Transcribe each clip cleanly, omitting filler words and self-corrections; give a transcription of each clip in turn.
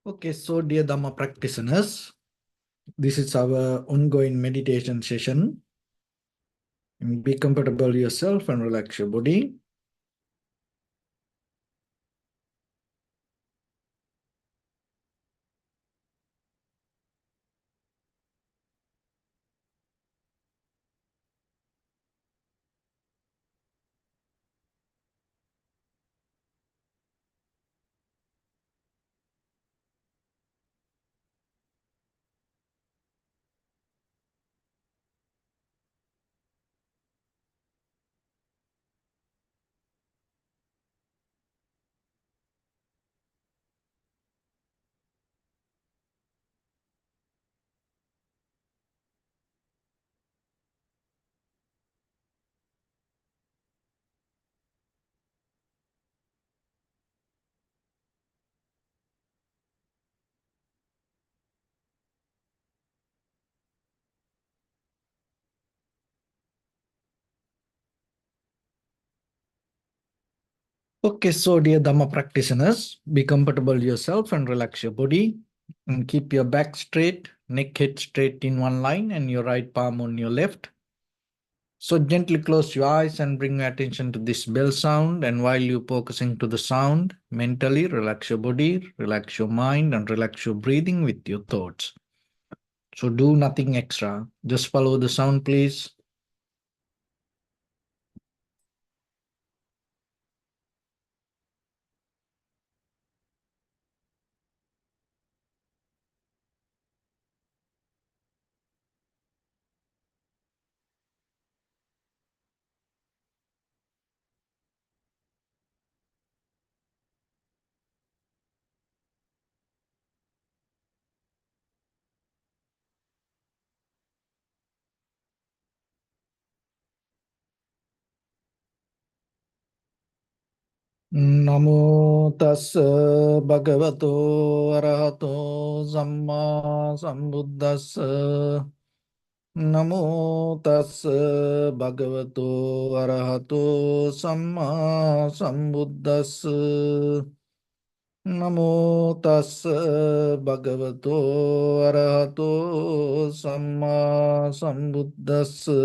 Okay, so dear Dhamma practitioners, this is our ongoing meditation session. Be comfortable yourself and relax your body. Okay, so dear Dhamma practitioners, be comfortable yourself and relax your body. And keep your back straight, neck head straight in one line, and your right palm on your left. So gently close your eyes and bring your attention to this bell sound. And while you're focusing to the sound, mentally relax your body, relax your mind, and relax your breathing with your thoughts. So do nothing extra. Just follow the sound, please. Namo tassa bhagavato arahato samma sambuddhassa. Namo tassa bhagavato arahato samma sambuddhassa. Namo tassa bhagavato arahato samma sambuddhassa.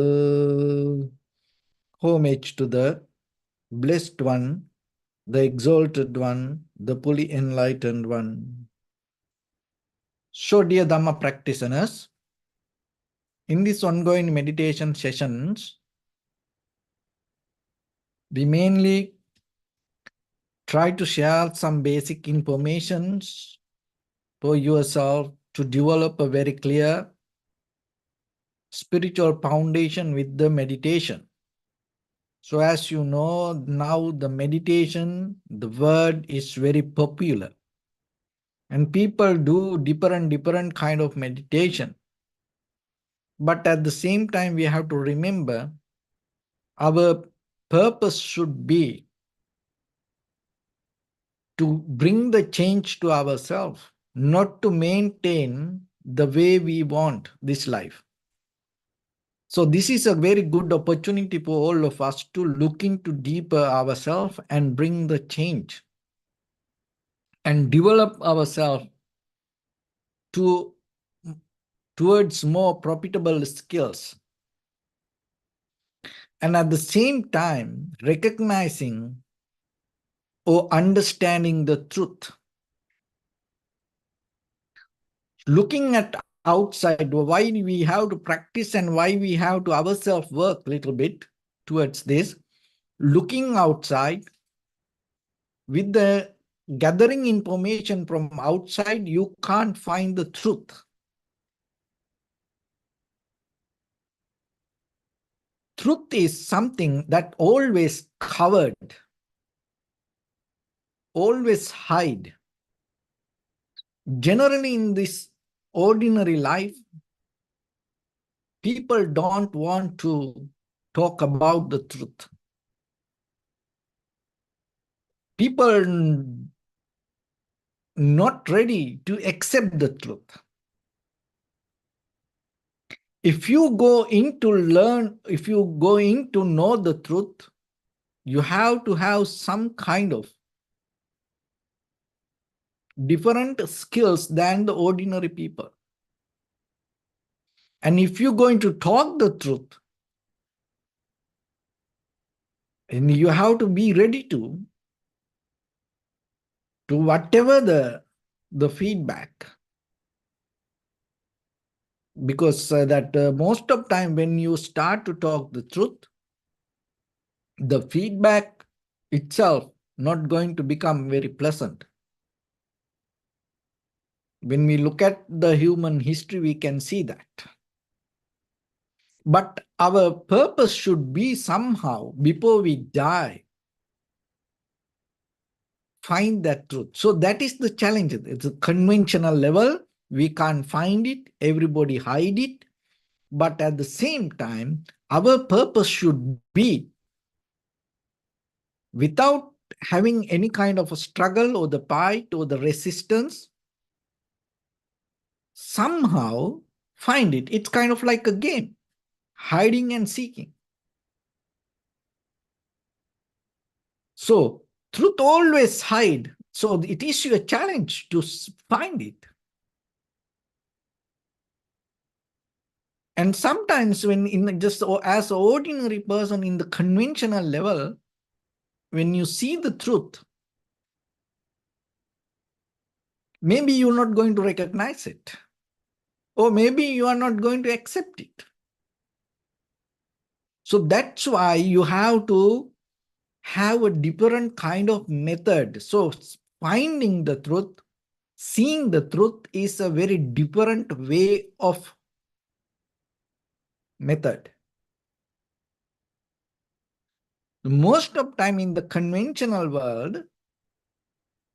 Homage to the Blessed One, the Exalted One, the fully enlightened One. So, dear Dhamma practitioners, in these ongoing meditation sessions, we mainly try to share some basic informations for yourself to develop a very clear spiritual foundation with the meditation. So as you know, now the meditation, the word is very popular. And people do different kind of meditation. But at the same time, we have to remember our purpose should be to bring the change to ourselves, not to maintain the way we want this life. So this is a very good opportunity for all of us to look into deeper ourselves and bring the change and develop ourselves towards more profitable skills. And at the same time, recognizing or understanding the truth. Looking at outside, why we have to practice and why we have to ourselves work a little bit towards this. Looking outside, with the gathering information from outside, you can't find the truth. Truth is something that always covered, always hide. Generally in this ordinary life, people don't want to talk about the truth. People not ready to accept the truth. If you go in to learn, if you go in to know the truth, you have to have some kind of different skills than the ordinary people. And if you're going to talk the truth, and you have to be ready to whatever the feedback. Because that most of time when you start to talk the truth, the feedback itself not going to become very pleasant. When we look at the human history, we can see that. But our purpose should be somehow, before we die, find that truth. So that is the challenge. It's a conventional level. We can't find it. Everybody hide it. But at the same time, our purpose should be, without having any kind of a struggle or the fight or the resistance, somehow find it. It's kind of like a game, hiding and seeking. So truth always hide. So it is your challenge to find it. And sometimes when just as an ordinary person in the conventional level, when you see the truth, maybe you're not going to recognize it. Or maybe you are not going to accept it. So that's why you have to have a different kind of method. So finding the truth, seeing the truth is a very different way of method. Most of time in the conventional world,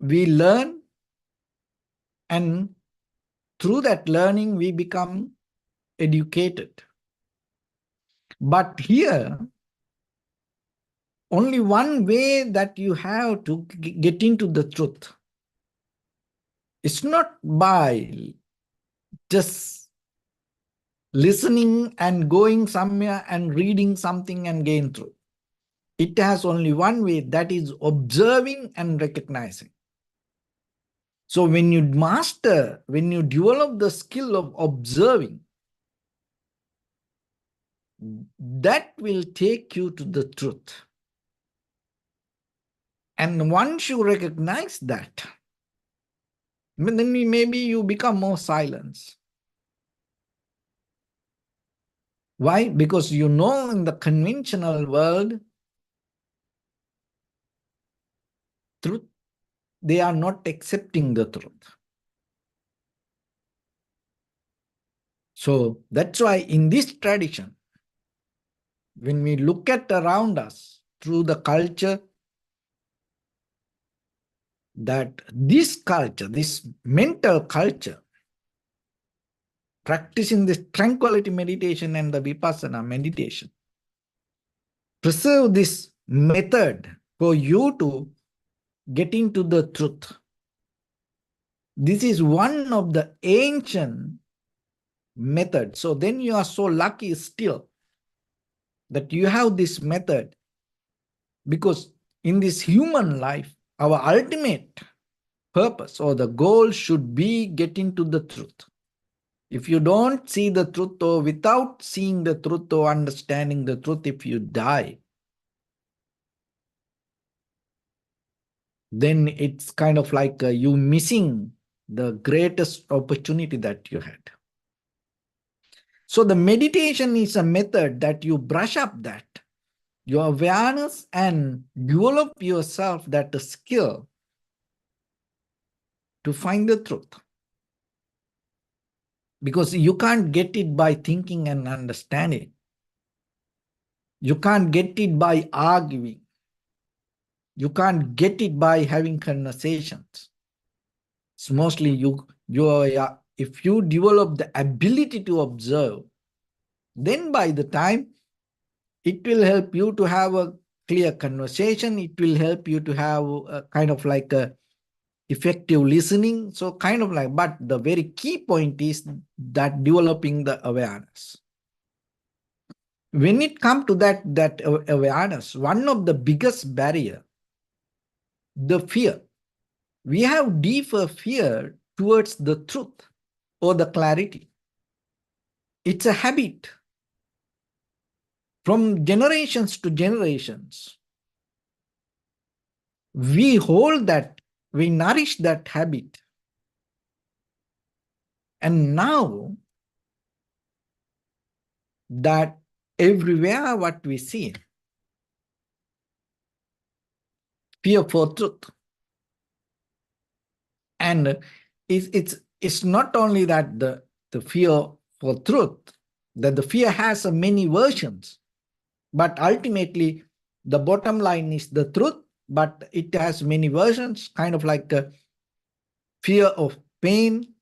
we learn, and through that learning, we become educated. But here, only one way that you have to get into the truth. It's not by just listening and going somewhere and reading something and gain truth. It has only one way, that is observing and recognizing. So when you master, when you develop the skill of observing, that will take you to the truth. And once you recognize that, then maybe you become more silent. Why? Because you know in the conventional world, truth, they are not accepting the truth. So that's why in this tradition, when we look at around us through the culture, that this culture, this mental culture, practicing this tranquility meditation and the vipassana meditation, preserve this method for you to get into the truth. This is one of the ancient methods. So then you are so lucky still that you have this method, because in this human life, our ultimate purpose or the goal should be getting to the truth. If you don't see the truth, or without seeing the truth or understanding the truth, if you die, then it's kind of like you missing the greatest opportunity that you had. So the meditation is a method that you brush up that, your awareness, and develop yourself that skill to find the truth. Because you can't get it by thinking and understanding. You can't get it by arguing. You can't get it by having conversations. It's mostly if you develop the ability to observe, then by the time it will help you to have a clear conversation, it will help you to have a kind of like a effective listening. So kind of like, but the very key point is that developing the awareness. When it comes to that awareness, one of the biggest barrier, the fear. we have deeper fear towards the truth or the clarity. It's a habit from generations to generations. We hold that, we nourish that habit. And now that everywhere what we see, fear for truth. And it's not only that the fear for truth, that the fear has many versions, but ultimately the bottom line is the truth, but it has many versions, kind of like a fear of pain,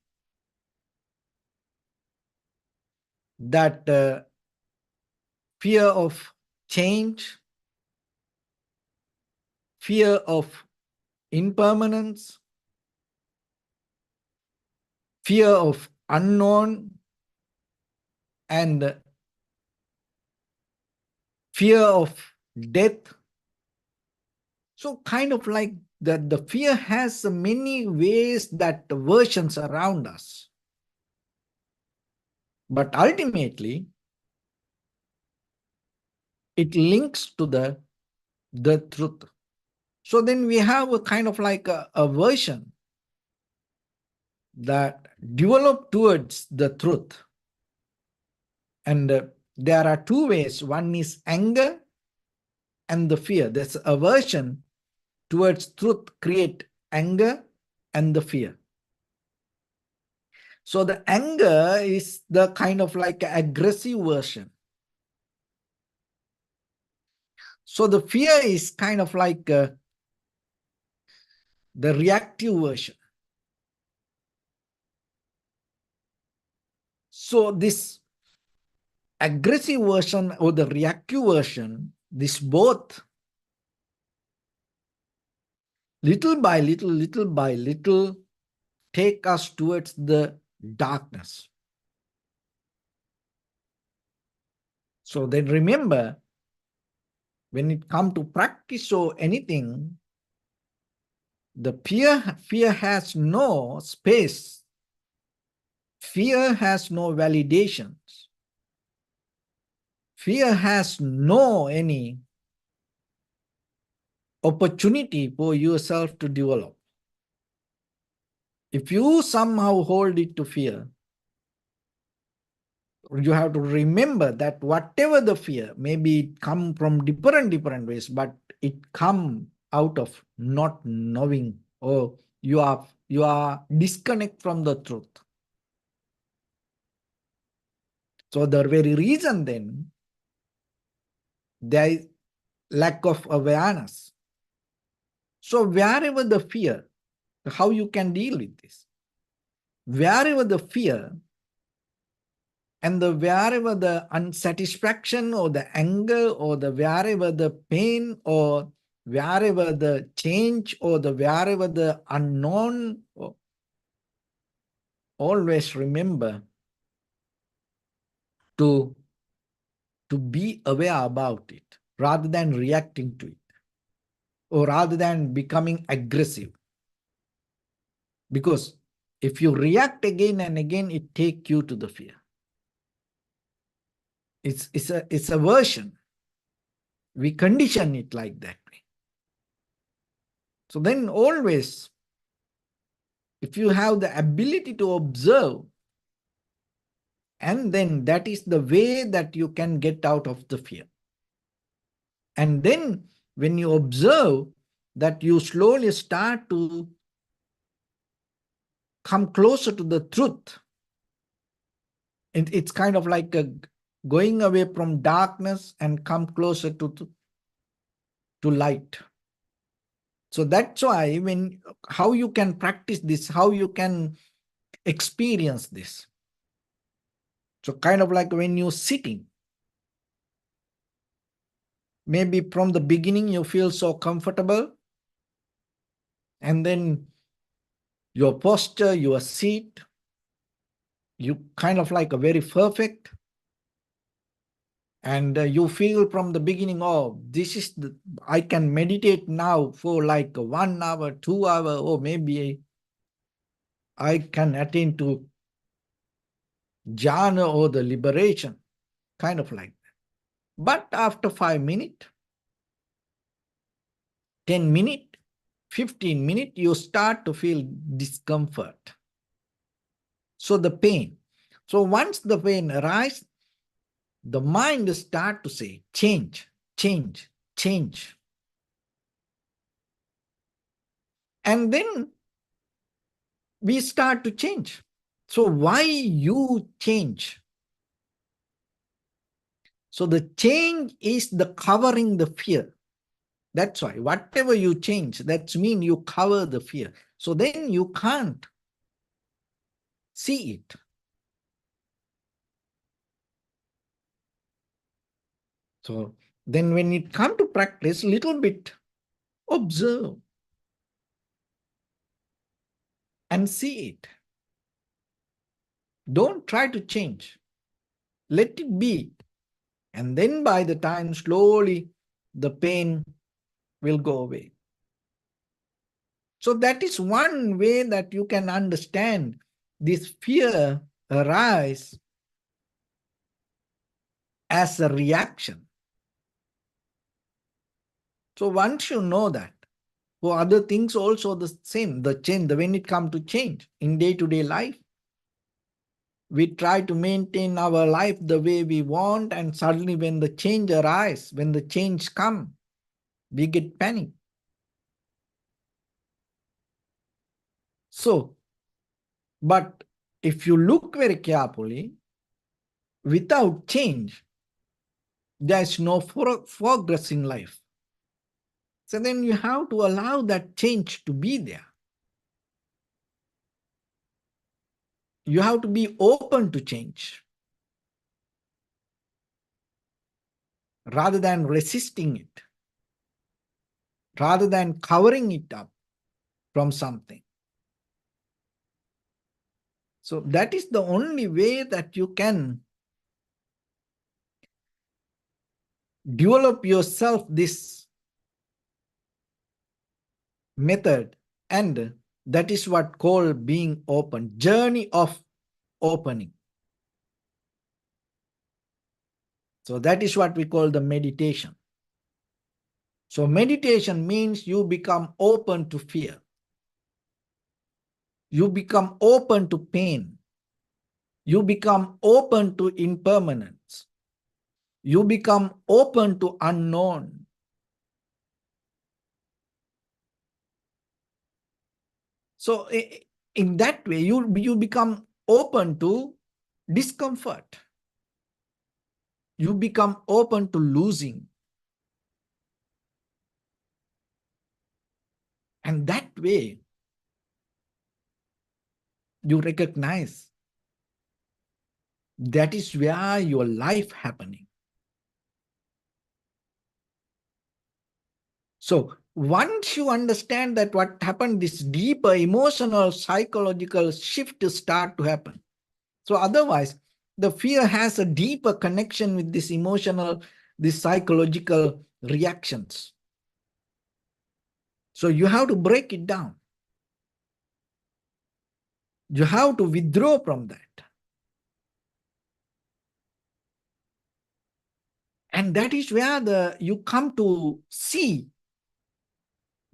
that fear of change, fear of impermanence, fear of unknown, and fear of death. So kind of like that the fear has many ways, that the versions around us. But ultimately, it links to the truth. So then we have a kind of like a version that develop towards the truth. And there are two ways. One is anger and the fear. There's aversion towards truth create anger and the fear. So the anger is the kind of like aggressive version. So the fear is kind of like the reactive version. So this aggressive version or the reactive version, this both little by little, take us towards the darkness. So then remember, when it comes to practice or anything, the fear has no space. Fear has no validations. Fear has no any opportunity for yourself to develop. If you somehow hold it to fear, you have to remember that whatever the fear, maybe it come from different ways, but it come out of not knowing, or you are disconnect from the truth. So the very reason then, there is lack of awareness. So wherever the fear, how you can deal with this? Wherever the fear and wherever the unsatisfaction or the anger or wherever the pain or wherever the change or wherever the unknown, always remember to be aware about it rather than reacting to it, or rather than becoming aggressive. Because if you react again and again, it takes you to the fear. It's a version. We condition it like that way. So then always, if you have the ability to observe, and then that is the way that you can get out of the fear. And then when you observe, that you slowly start to come closer to the truth. It's kind of like going away from darkness and come closer to light. So that's why how you can practice this, how you can experience this. So kind of like when you're sitting, maybe from the beginning you feel so comfortable, and then your posture, your seat, you kind of like a very perfect. And you feel from the beginning, oh, I can meditate now for like 1 hour, 2 hour, or maybe I can attain to jhana or the liberation, kind of like that. But after 5 minutes, 10 minutes, 15 minutes, you start to feel discomfort. So the pain. So once the pain arises, the mind start to say, change, change, change. And then we start to change. So why you change? So the change is the covering the fear. That's why whatever you change, that means you cover the fear. So then you can't see it. So then when it comes to practice, little bit observe and see it. Don't try to change. Let it be. And then by the time slowly the pain will go away. So that is one way that you can understand this fear arise as a reaction. So once you know that, for other things also the same, the change, when it comes to change in day-to-day life, we try to maintain our life the way we want, and suddenly when the change arises, when the change comes, we get panic. So, but if you look very carefully, without change, there is no progress in life. So then you have to allow that change to be there. You have to be open to change rather than resisting it, rather than covering it up from something. So that is the only way that you can develop yourself this method, and that is what called being open, journey of opening. So that is what we call the meditation. So meditation means you become open to fear. You become open to pain. You become open to impermanence. You become open to unknown. So in that way, you become open to discomfort. You become open to losing. And that way, you recognize that is where your life happening. So once you understand that what happened, this deeper emotional, psychological shift start to happen. So otherwise, the fear has a deeper connection with this emotional, this psychological reactions. So you have to break it down. You have to withdraw from that. And that is where you come to see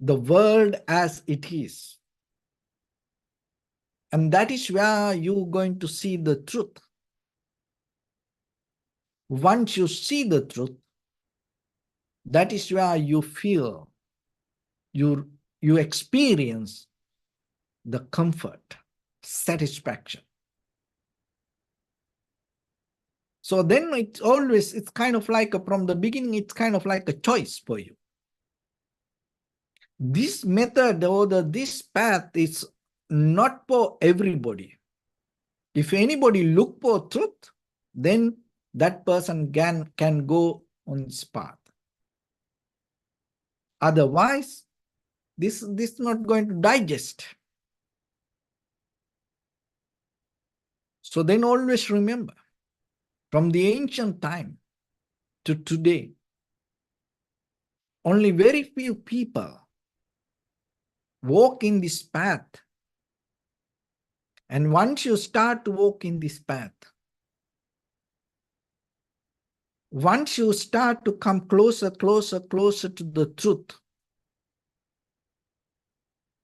the world as it is. And that is where you're going to see the truth. Once you see the truth, that is where you feel, you experience the comfort, satisfaction. So then it's kind of like from the beginning, it's kind of like a choice for you. This method or this path is not for everybody. If anybody look for truth, then that person can go on this path. Otherwise, this is not going to digest. So then always remember, from the ancient time, to today. Only very few people walk in this path. And once you start to walk in this path, once you start to come closer, closer, closer to the truth,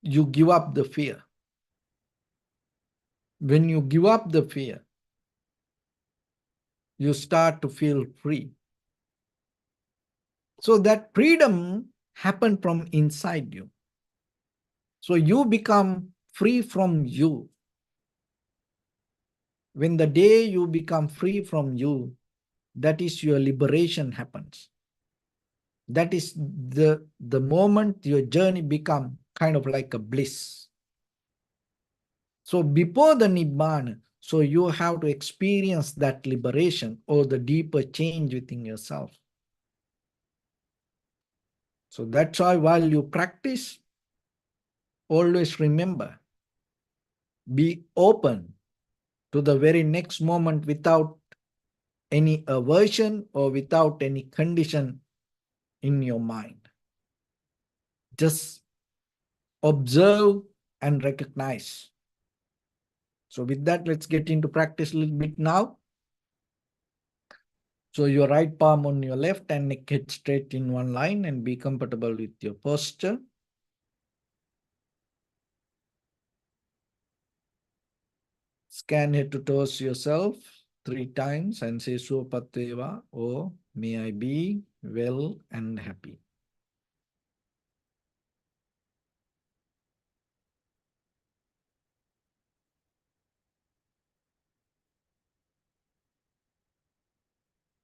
you give up the fear. When you give up the fear, you start to feel free. So that freedom happened from inside you. So you become free from you. When the day you become free from you, that is your liberation happens. That is the moment your journey become kind of like a bliss. So before the Nibbana, so you have to experience that liberation or the deeper change within yourself. So that's why while you practice, always remember, be open to the very next moment without any aversion or without any condition in your mind. Just observe and recognize. So with that, let's get into practice a little bit now. So your right palm on your left and neck head straight in one line and be comfortable with your posture. Scan head to toes yourself 3 times and say Suapateva or may I be well and happy.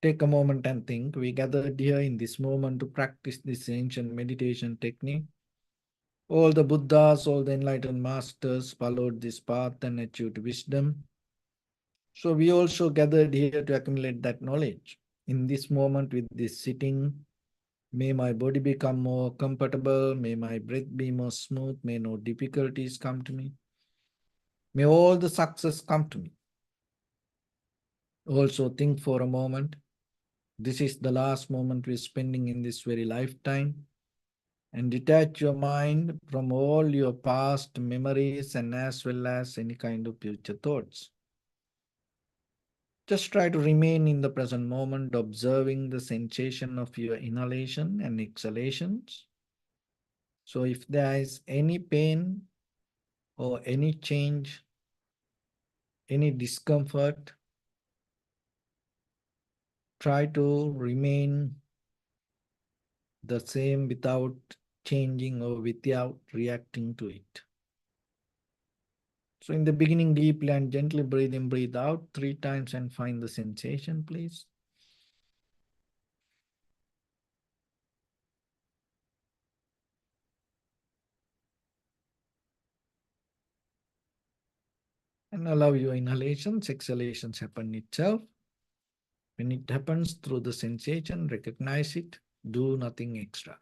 Take a moment and think. We gathered here in this moment to practice this ancient meditation technique. All the Buddhas, all the enlightened masters followed this path and achieved wisdom. So we also gathered here to accumulate that knowledge. In this moment with this sitting, may my body become more comfortable, may my breath be more smooth, may no difficulties come to me. May all the success come to me. Also think for a moment, this is the last moment we're spending in this very lifetime. And detach your mind from all your past memories and as well as any kind of future thoughts. Just try to remain in the present moment, observing the sensation of your inhalation and exhalations. So if there is any pain or any change, any discomfort, try to remain the same without changing or without reacting to it. So in the beginning, deeply and gently breathe in, breathe out 3 times and find the sensation, please. And allow your inhalations, exhalations happen itself. When it happens through the sensation, recognize it, do nothing extra.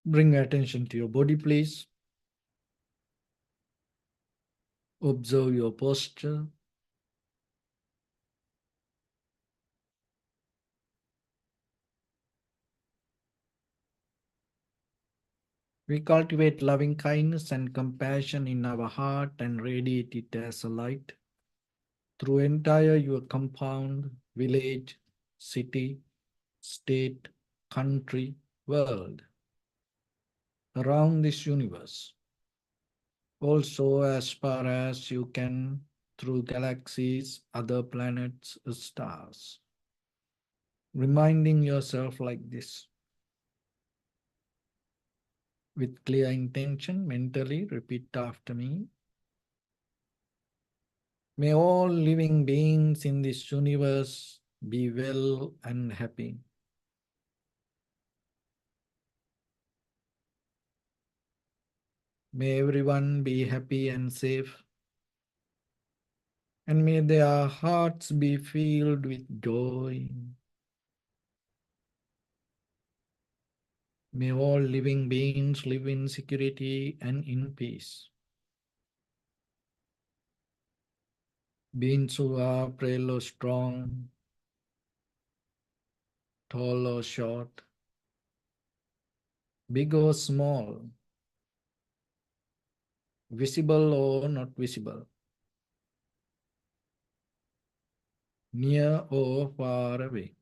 Bring attention to your body, please. Observe your posture. We cultivate loving kindness and compassion in our heart and radiate it as a light through entire your compound, village, city, state, country, world, around this universe. Also, as far as you can, through galaxies, other planets, stars. Reminding yourself like this. With clear intention, mentally repeat after me. May all living beings in this universe be well and happy. May everyone be happy and safe. And may their hearts be filled with joy. May all living beings live in security and in peace. Beings who are frail or strong, tall or short, big or small, visible or not visible, near or far away,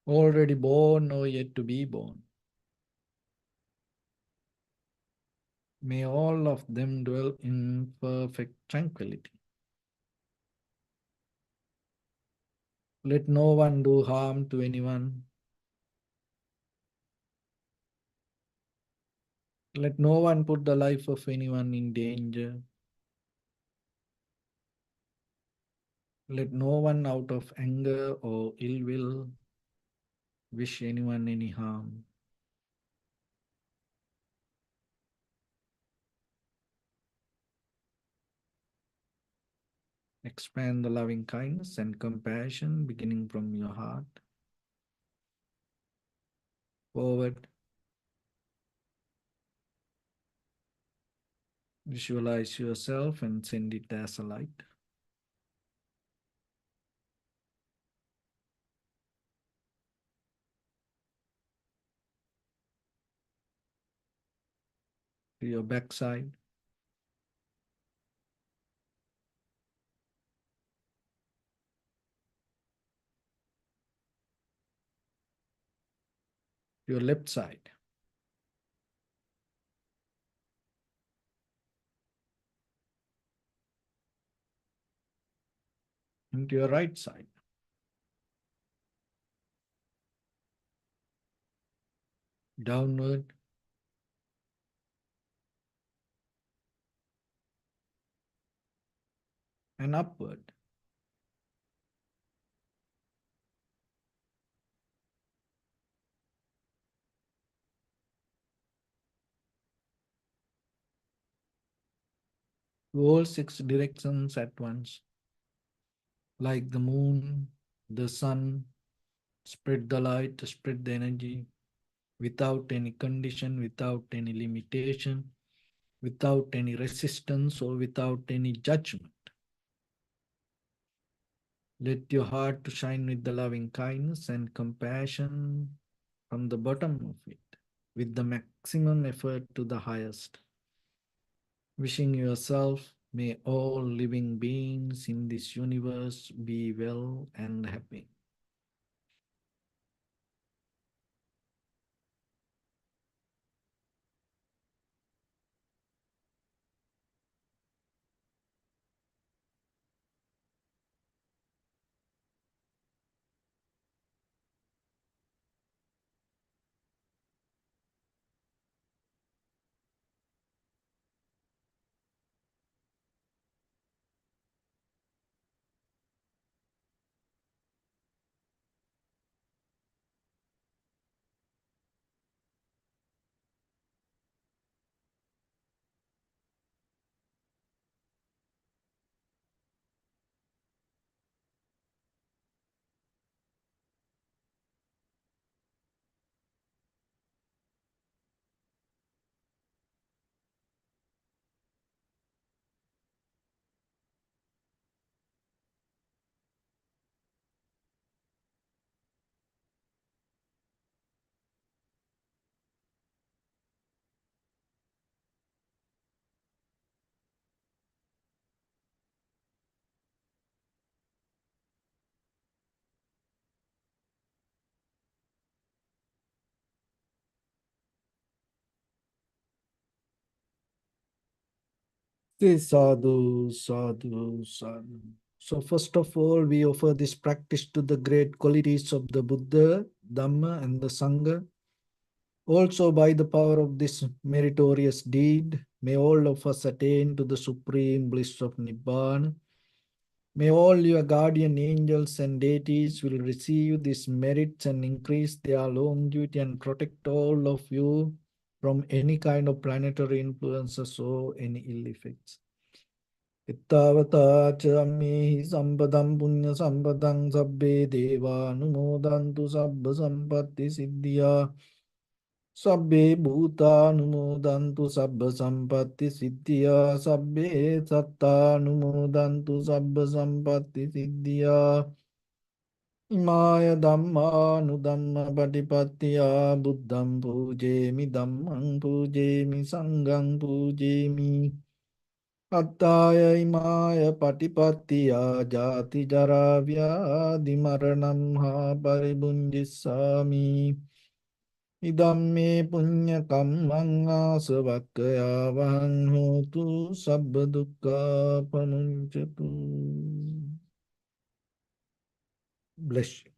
already born or yet to be born. May all of them dwell in perfect tranquility. Let no one do harm to anyone. Let no one put the life of anyone in danger. Let no one out of anger or ill will wish anyone any harm. Expand the loving kindness and compassion beginning from your heart. Forward. Visualize yourself and send it as a light. To your backside. Your left side. And to your right side. Downward. And upward. To all six directions at once. Like the moon, the sun, spread the light, spread the energy without any condition, without any limitation, without any resistance or without any judgment. Let your heart to shine with the loving kindness and compassion from the bottom of it, with the maximum effort to the highest. Wishing yourself, may all living beings in this universe be well and happy. Okay, sadhu, sadhu, sadhu. So first of all, we offer this practice to the great qualities of the Buddha, Dhamma, and the Sangha. Also, by the power of this meritorious deed, may all of us attain to the supreme bliss of Nibbana. May all your guardian angels and deities will receive these merits and increase their longevity and protect all of you from any kind of planetary influences or any ill effects. Ittavata chammehi sampadam punya sampadam sabbe deva anumodantu sabba sampatti siddhya. Sabbe bhuta anumodantu sabba sampatti siddhya. Sabbe satta anumodantu sabba sampatti siddhya. Imaya dhamma anudhamma patipattiya buddham pujemi dhammam pujemi sangham pujemi. Attaya imaya patipattiya jati jara vyadi maranam ha paribunjissami. Idam me punya kammang asavakkaya vahang hotu sabba dukkha pamuncatu. Bless you.